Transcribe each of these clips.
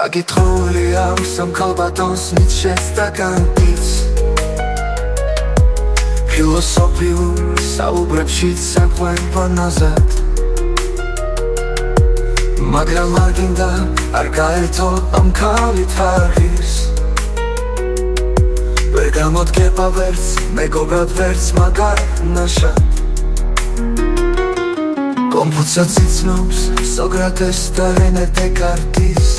საკითხული აქვს ამ ქალბატონს ნიცშეს და კანტის ფილოსოფიურ საუბრებშიც საკვება ნაზად მაგრამ არ გინდა არ გაერთო ამ ქალით არღირს ვერ გამოდგება ვერც მეგობრად ვერც მაგარ ნაშად კონფუცია ციცნობს სოკრატეს და რენე დეკარტის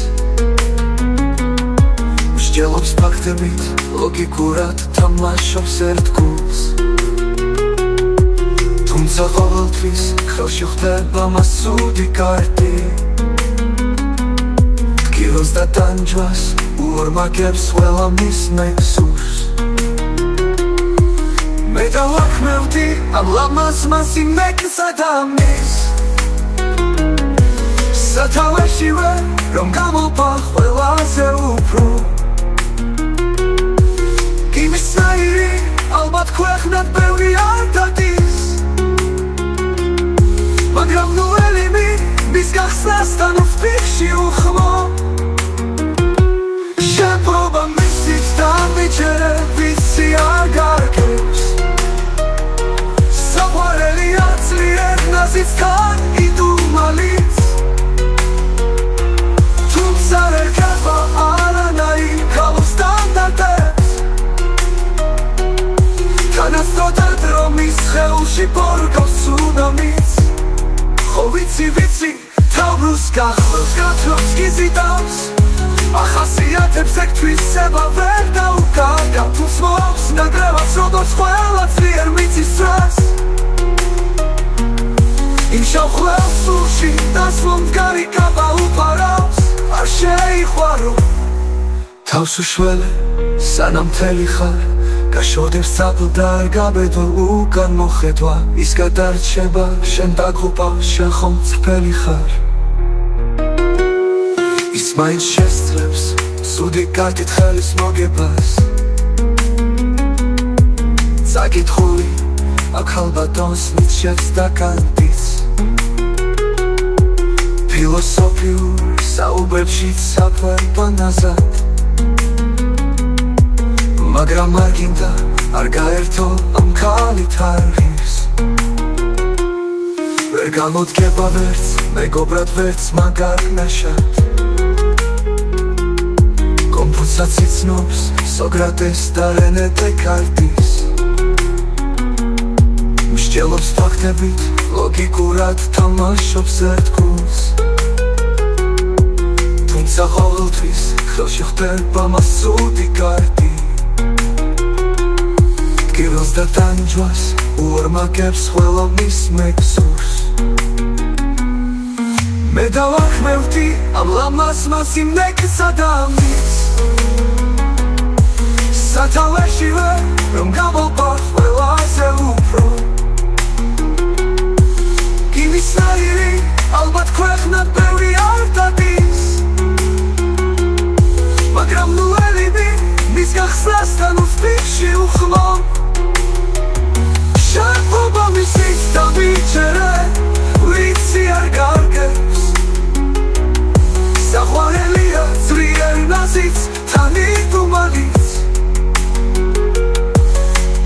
მსჯელობს ფაქტებით ლოგიკურად თამაშობს ერთ გულს თუმცა ყოველთვის ხელში ხდება მასუდი კარტი ტკივილს და ტანჯვას უორმაგებს ყველა მის ნექსურს მე დავაქმევდი ამ ლამაზ მასი მეკსა და მის სათავეშივე რომ გამოფა ყველაზე უფრო იმისნაირი ალბათ ქვეყნად ბევრი არ დადის მაგრამ ნუ ელიმი მის გახსნასთან უსპიხში უხმო შეპრობა მისით და მიჯერე ვიცი არ გარგებს საყვარელი აწლიერ ნაზიც თან იდუმალიც თუმცა ერგება არანაირ ქალო სტანდარტებს თანასწორად რომ ის ხელში ბორგავს ცუნამიც ხო ვიცი თავბრუს გახლავს გათრობს გიზიდავს ახასიათებს ექთვისება ვერ დაუკარგა თულს მოაქვს ნადრევას როგორც ყველა ძლიერ მიწის ძრას იმ შავხლელ სულში დასვლო მდგარი კაბა უპარავს არ შეიყვარო თავს უშველე სანამ მთელი ხარ გაშოდებს წაბლ და არ გაბედო უკან მოხედვა ის გადარჩება შენ დაგუპა შენ ხომ წფელი ხარ ის მაინც შესძლებს სუდი კარტით ხელის მოგებას საკითხული აქ ქალბატონს ნიცშეს და კანტის ფილოსოფიურ საუბრებშიც საკვება ნაზად მაგრამ არ გინდა არ გაერთო ამ ქალით არღირს ვერ გამოდგება ვერც მეგობრად ვერც მაგარ ნაშად კონფუცია ციცნობს სოკრატეს და რენე დეკარტის მსჯელობს ფაქტებით ლოგიკურად თამაშობს ერთ გულს თუმცა ყოველთვის ხელში ხდება მასუდი კარტი ტკივილს და ტანჯვას უორმაგებს ყველა მის მეგსურს მე დავაქმევდი ამ ლამაზ მასი მეკსა და მის სათავეშივე რომ გამოფა ყველაზე უფრო იმისნაირი ალბათ ქვეყნად ბევრი არ დადის მაგრამ ნუ ელიმი მის გახსნასთან უსპიხში უხმო შეპრობა მისით და მიჯერე ვიცი არ გარგებს საყვარელია ძლიერ ნაზიც თან იდუმალიც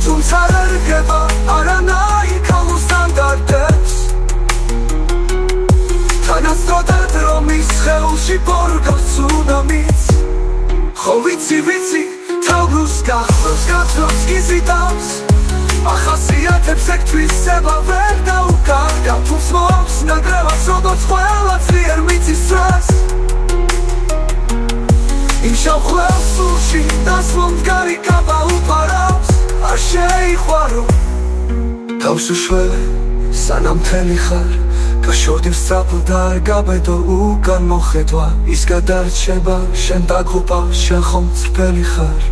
თუმცა ერგება არანაირ ქალო სტანდარტებს თანასწორად რომ ის ხელში ბორგავს ცუნამიც ხო ვიცი თავბრუს გახლავს გათრობს გიზიდავს ახასიათებს ექთვისება ვერ დაუკარგა თულს მოაქვს ნადრევას როგორც ყველა ძლიერ მიწის ძრას იმ შავხლელ სულში დასვლო მდგარი კაბა უპარავს არ შეიყვარო თავს უშველე სანამ მთელი ხარ გაშორდებს წაბლ და არ გაბედო უკან მოხედვა ის გადარჩება შენ დაგუპა შენ ხომ წფელი ხარ